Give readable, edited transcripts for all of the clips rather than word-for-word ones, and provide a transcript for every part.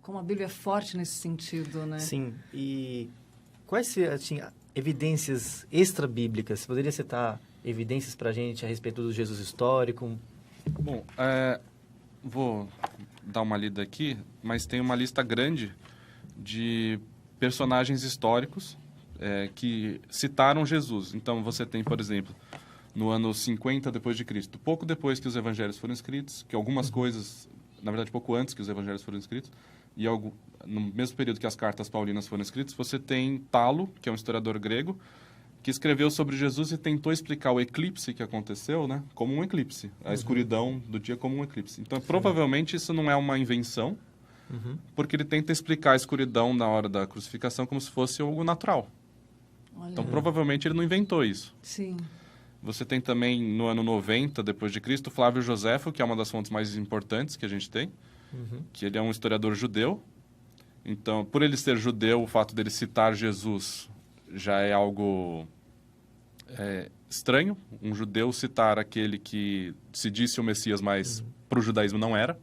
Como a Bíblia é forte nesse sentido, né? Sim. E quais assim, evidências extra-bíblicas? Você poderia citar evidências para a gente a respeito do Jesus histórico? Bom, vou dar uma lida aqui, mas tem uma lista grande de personagens históricos que citaram Jesus. Então, você tem, por exemplo, no ano 50 depois de Cristo, pouco depois que os evangelhos foram escritos, que algumas coisas, na verdade, pouco antes que os evangelhos foram escritos, e no mesmo período que as cartas paulinas foram escritas, você tem Talo, que é um historiador grego, que escreveu sobre Jesus e tentou explicar o eclipse que aconteceu, né, como um eclipse, a escuridão do dia como um eclipse. Então, provavelmente, isso não é uma invenção, porque ele tenta explicar a escuridão na hora da crucificação como se fosse algo natural. Olha. Então, provavelmente, ele não inventou isso. Sim. Você tem também, no ano 90 depois de Cristo, Flávio Joséfo, que é uma das fontes mais importantes que a gente tem, que ele é um historiador judeu. Então, por ele ser judeu, o fato dele citar Jesus já é algo estranho. Um judeu citar aquele que se disse o Messias, mas para o judaísmo não era.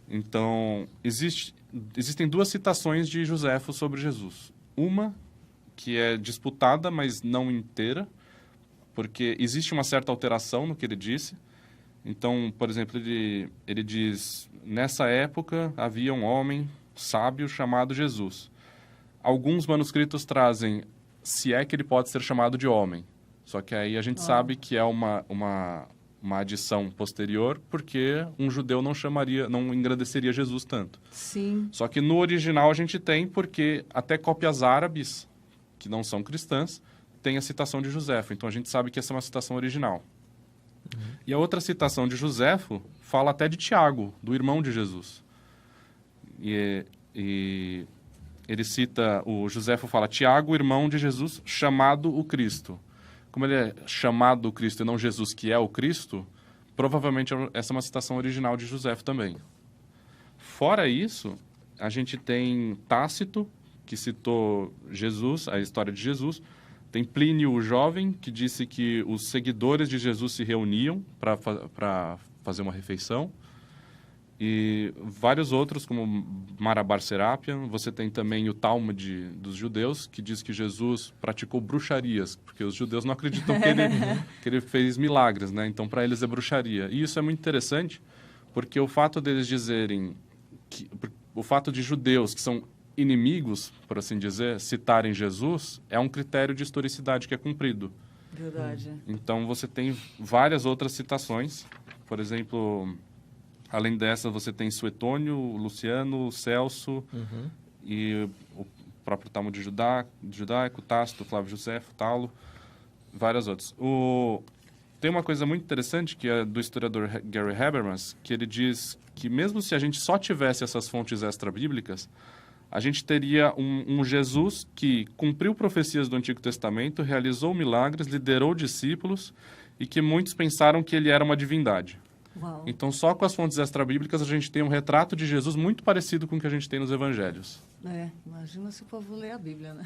Então, existem duas citações de Joséfo sobre Jesus. Uma que é disputada, mas não inteira, porque existe uma certa alteração no que ele disse. Então, por exemplo, ele diz, nessa época havia um homem sábio chamado Jesus. Alguns manuscritos trazem, se é que ele pode ser chamado de homem. Só que aí a gente sabe que é uma adição posterior, porque um judeu não engrandeceria Jesus tanto. Sim. Só que no original a gente tem, porque até cópias árabes, que não são cristãs, tem a citação de Joséfo. Então a gente sabe que essa é uma citação original. E a outra citação de Joséfo fala até de Tiago, do irmão de Jesus. E ele cita, o Joséfo fala, Tiago, irmão de Jesus, chamado o Cristo. Como ele é chamado o Cristo e não Jesus, que é o Cristo, provavelmente essa é uma citação original de Joséfo também. Fora isso, a gente tem Tácito, que citou Jesus, a história de Jesus. Tem Plínio o Jovem, que disse que os seguidores de Jesus se reuniam para fazer uma refeição. E vários outros, como Marabar Serapion. Você tem também o Talmud dos judeus, que diz que Jesus praticou bruxarias, porque os judeus não acreditam que ele fez milagres, né? Então, para eles é bruxaria. E isso é muito interessante, porque o fato deles dizerem... o fato de judeus, que são inimigos, por assim dizer, citarem Jesus, é um critério de historicidade que é cumprido. Verdade. Então, você tem várias outras citações. Por exemplo, além dessa, você tem Suetônio, Luciano, Celso, e o próprio Talmud judaico, Tácito, Flávio Joséfo, Talo, várias outras. Tem uma coisa muito interessante, que é do historiador Gary Habermas, que ele diz que mesmo se a gente só tivesse essas fontes extra-bíblicas, a gente teria um Jesus que cumpriu profecias do Antigo Testamento, realizou milagres, liderou discípulos e que muitos pensaram que ele era uma divindade. Uau. Então, só com as fontes extra-bíblicas, a gente tem um retrato de Jesus muito parecido com o que a gente tem nos evangelhos. Imagina se o povo lê a Bíblia, né?